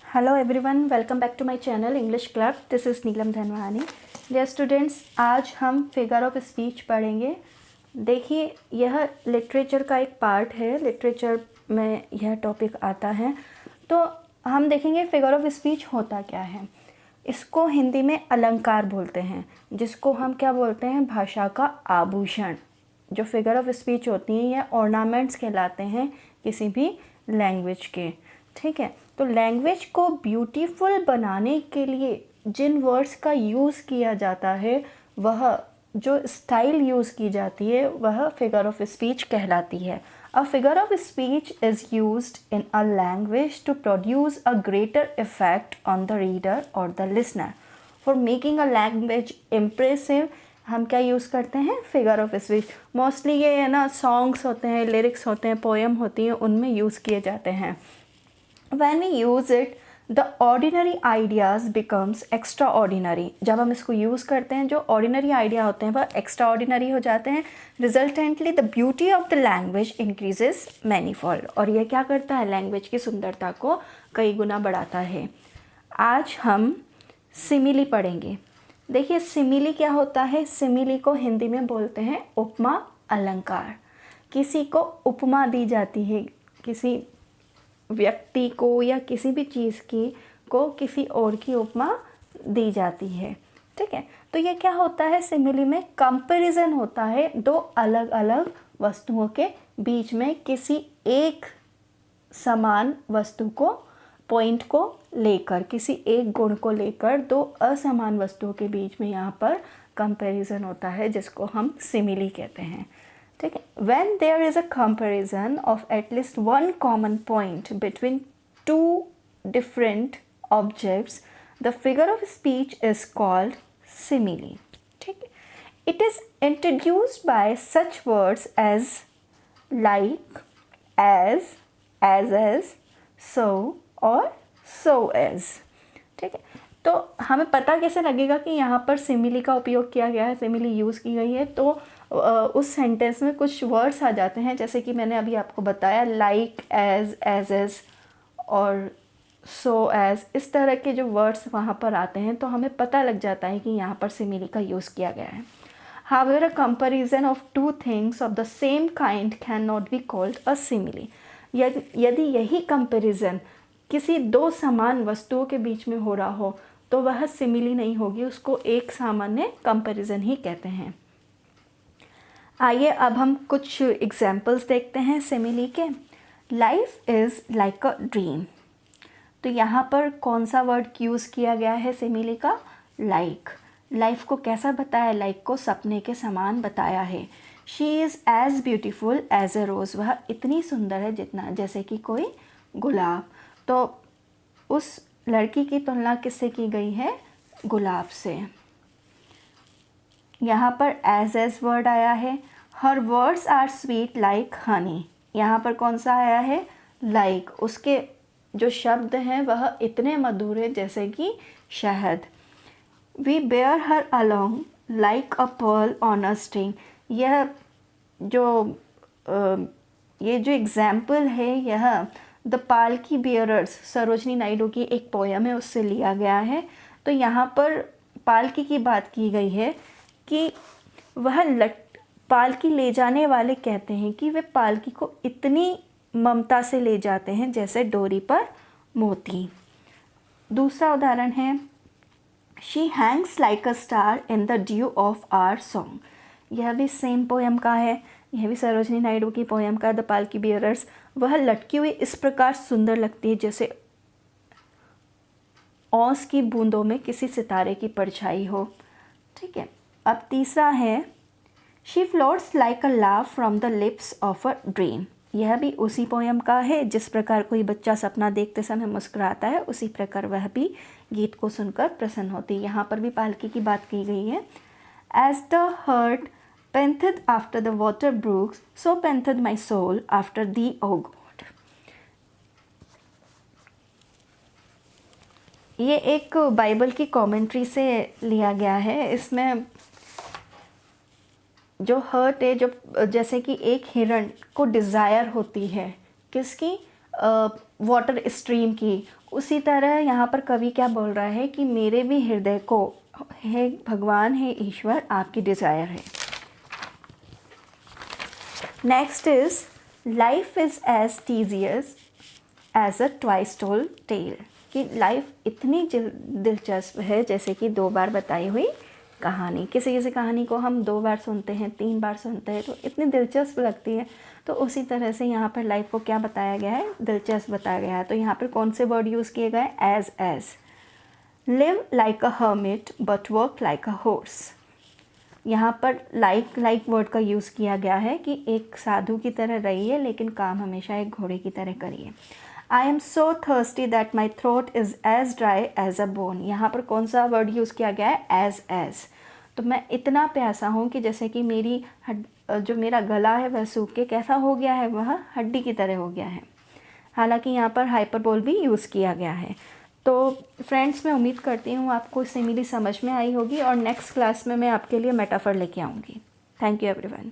Hello everyone, welcome back to my channel English club. This is Neelam Dhanwani. Dear students, आज हम figure of speech पढ़ेंगे। देखिए, यह literature का एक पार्ट है। लिटरेचर में यह टॉपिक आता है, तो हम देखेंगे फिगर ऑफ स्पीच होता क्या है। इसको हिंदी में अलंकार बोलते हैं, जिसको हम क्या बोलते हैं, भाषा का आभूषण। जो फिगर ऑफ स्पीच होती हैं यह ऑर्नामेंट्स कहलाते हैं किसी भी लैंग्वेज के। ठीक है, तो लैंग्वेज को ब्यूटीफुल बनाने के लिए जिन वर्ड्स का यूज़ किया जाता है, वह जो स्टाइल यूज़ की जाती है वह फिगर ऑफ स्पीच कहलाती है। A figure of speech is used in a language to produce a greater effect on the reader और the listener. For making a language impressive हम क्या यूज़ करते हैं, फिगर ऑफ स्पीच। मोस्टली ये है ना, सॉन्ग्स होते हैं, लिरिक्स होते हैं, पोएम होती हैं, उनमें यूज़ किए जाते हैं। When we use it, the ordinary ideas becomes extraordinary। जब हम इसको यूज़ करते हैं, जो ordinary idea होते हैं वह extraordinary हो जाते हैं। Resultantly, the beauty of the language increases manifold। और यह क्या करता है, लैंग्वेज की सुंदरता को कई गुना बढ़ाता है। आज हम सिमिली पढ़ेंगे। देखिए, सिमिली क्या होता है। सिमिली को हिंदी में बोलते हैं उपमा अलंकार। किसी को उपमा दी जाती है, किसी व्यक्ति को या किसी भी चीज़ की को किसी और की उपमा दी जाती है। ठीक है, तो ये क्या होता है, सिमिली में कंपैरिजन होता है दो अलग अलग वस्तुओं के बीच में। किसी एक समान वस्तु को, पॉइंट को लेकर, किसी एक गुण को लेकर दो असमान वस्तुओं के बीच में यहाँ पर कंपैरिजन होता है, जिसको हम सिमिली कहते हैं। ठीक है, when there is a comparison of at least one common point between two different objects, the figure of speech is called simile। ठीक है, it is introduced by such words as like, as, so और so as। ठीक है, तो हमें पता कैसे लगेगा कि यहाँ पर सिमिली का उपयोग किया गया है, सिमिली यूज़ की गई है। तो उस सेंटेंस में कुछ वर्ड्स आ जाते हैं, जैसे कि मैंने अभी आपको बताया, लाइक, एज और सो एज। इस तरह के जो वर्ड्स वहाँ पर आते हैं, तो हमें पता लग जाता है कि यहाँ पर सिमिली का यूज़ किया गया है। However, a comparison of two things of the same kind cannot be called a simile। यदि यही कंपैरिजन किसी दो समान वस्तुओं के बीच में हो रहा हो, तो वह सिमिली नहीं होगी, उसको एक सामान्य कंपैरिजन ही कहते हैं। आइए अब हम कुछ एग्जाम्पल्स देखते हैं सिमिली के। Life is like a dream. तो यहाँ पर कौन सा वर्ड यूज़ किया गया है सिमिली का, लाइक। लाइफ को कैसा बताया, लाइक को सपने के समान बताया है। She is as beautiful as a rose. वह इतनी सुंदर है जितना, जैसे कि कोई गुलाब। तो उस लड़की की तुलना किससे की गई है, गुलाब से। यहाँ पर एज वर्ड आया है। हर words are sweet like honey. यहाँ पर कौन सा आया है, लाइक। उसके जो शब्द हैं वह इतने मधुर है जैसे कि शहद। We bear her along like a pearl on a string. ये जो एग्जाम्पल है, यह द पालकी बियरर्स, सरोजनी नायडू की एक पोयम है, उससे लिया गया है। तो यहाँ पर पालकी की बात की गई है कि वह पालकी ले जाने वाले कहते हैं कि वे पालकी को इतनी ममता से ले जाते हैं जैसे डोरी पर मोती। दूसरा उदाहरण है, she hangs like a star in the dew of our song. यह भी सेम पोएम का है, यह भी सरोजनी नायडू की पोएम का, द पालकी बियरर्स। वह लटकी हुई इस प्रकार सुंदर लगती है जैसे ओस की बूंदों में किसी सितारे की परछाई हो। ठीक है, अब तीसरा है, she floats like a laugh from the lips of a dream. यह भी उसी पोएम का है। जिस प्रकार कोई बच्चा सपना देखते समय मुस्कुराता है, उसी प्रकार वह भी गीत को सुनकर प्रसन्न होती है। यहाँ पर भी पालकी की बात की गई है। As the hart panteth after the water brooks, so panteth my soul after thee O God. ये एक बाइबल की कमेंट्री से लिया गया है। इसमें जो हर्ट है, जो जैसे कि एक हिरण को डिज़ायर होती है, किसकी, वाटर स्ट्रीम की, उसी तरह यहाँ पर कवि क्या बोल रहा है कि मेरे भी हृदय को हे भगवान, हे ईश्वर, आपकी डिज़ायर है। Next is life is as tedious as a twice told tale, कि लाइफ इतनी दिलचस्प है जैसे कि 2 बार बताई हुई कहानी। किसी किसी कहानी को हम 2 बार सुनते हैं, 3 बार सुनते हैं तो इतनी दिलचस्प लगती है। तो उसी तरह से यहाँ पर लाइफ को क्या बताया गया है, दिलचस्प बताया गया है। तो यहाँ पर कौन से वर्ड यूज़ किए गए, as. Live like a hermit but work like a horse. यहाँ पर लाइक वर्ड का यूज़ किया गया है कि एक साधु की तरह रहिए लेकिन काम हमेशा एक घोड़े की तरह करिए। I am so thirsty that my throat is as dry as a bone. यहाँ पर कौन सा वर्ड यूज़ किया गया है, एज। तो मैं इतना प्यासा हूँ कि जैसे कि मेरी जो मेरा गला है वह सूख के कैसा हो गया है, वह हड्डी की तरह हो गया है। हालांकि यहाँ पर हाइपरबोल भी यूज़ किया गया है। तो फ्रेंड्स, मैं उम्मीद करती हूँ आपको सिमिली समझ में आई होगी और नेक्स्ट क्लास में मैं आपके लिए मेटाफर लेके आऊँगी। Thank you everyone.